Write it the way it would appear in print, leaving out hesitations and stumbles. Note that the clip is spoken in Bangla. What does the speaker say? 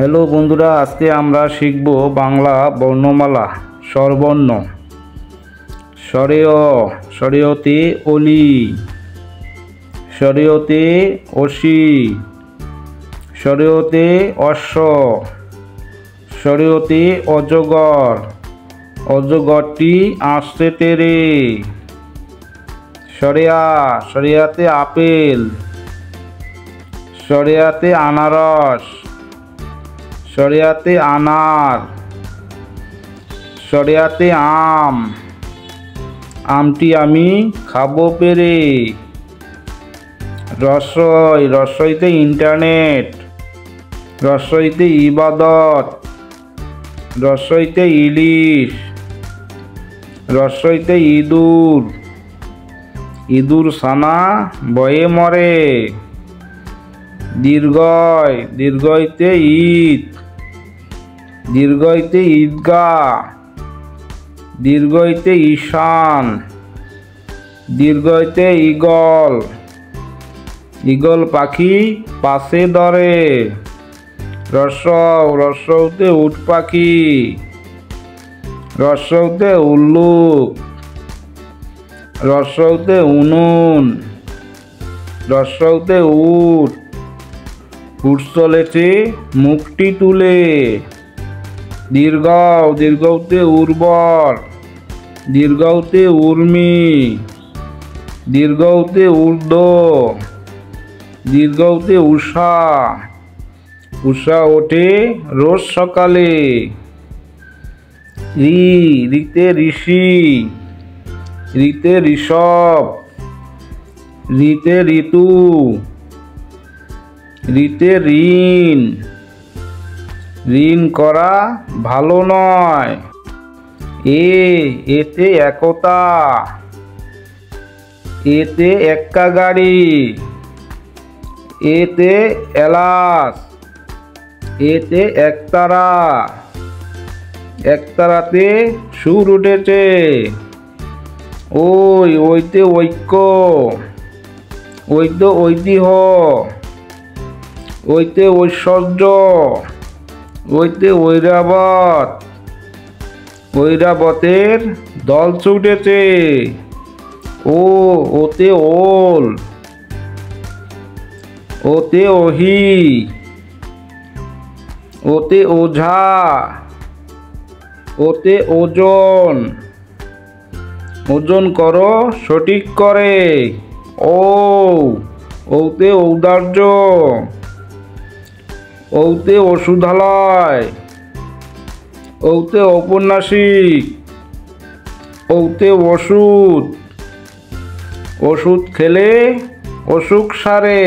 হ্যালো বন্ধুরা, আজকে আমরা শিখব বাংলা বর্ণমালা স্বরবর্ণ। স্বরেয়, স্বরেয়তে অলি, স্বরেয়তে অসি, স্বরেয়তে অশ্ব, স্বরেয়তে অজগর, অজগরটি আসছে তেরে। স্বরেয়া, স্বরেয়াতে আপেল, স্বরেয়াতে আনারস, স্বরেয়াতে আনার, স্বরেয়াতে আম, আমটি আমি খাবো পেরে। রসই, রসইতে ইন্টারনেট, রসইতে ইবাদত, রসইতে ইলিশ, রসইতে ইঁদুর, ইঁদুর ছানা বয়ে মরে। দীর্ঘই, দীর্ঘইতে ঈদ, দীর্ঘইতে ঈদগাহ, দীর্ঘইতে ঈশান, দীর্ঘইতে ঈগল, ঈগল পাখি পাশে ধরে। রসৌ, রসৌতে উট পাখি, রসৌতে উল্লুক, রসৌতে উনুন, রসৌতে উট, উট চলেছে মুখটি তুলে। দীর্ঘ, দীর্ঘতে উর্বর, দীর্ঘতে উর্মি, দীর্ঘতে ঊর্ধ্ব, দীর্ঘতে উষা, উষা ওঠে রোজ সকালে। ঋ, ঋতে ঋষি, ঋতে ঋষভ, ঋতে ঋতু, ঋতে ঋণ, ঋণ করা ভালো নয়। এতে একতা, এতে এক্কা গাড়ি, এতে এলাচ, এতে একতারা, একতারাতে সুর উঠেছে। ওই, ওইতে ঐক্য, ওইতে ঐতিহ্য, ওইতে ঐশ্বর্য, ওইতে ঐরাবত, ঐরাবতের দল ছুটেছে। ওতে ওল, ওতে ওহি, ওতে ওঝা, ওতে ওজন, ওজন করো সঠিক করে। ওতে ঔদার্য, ওতে ওষুধালয়, ওতে ঔপন্যাসিক, ওতে ওষুধ, ওষুধ খেলে অসুখ সারে।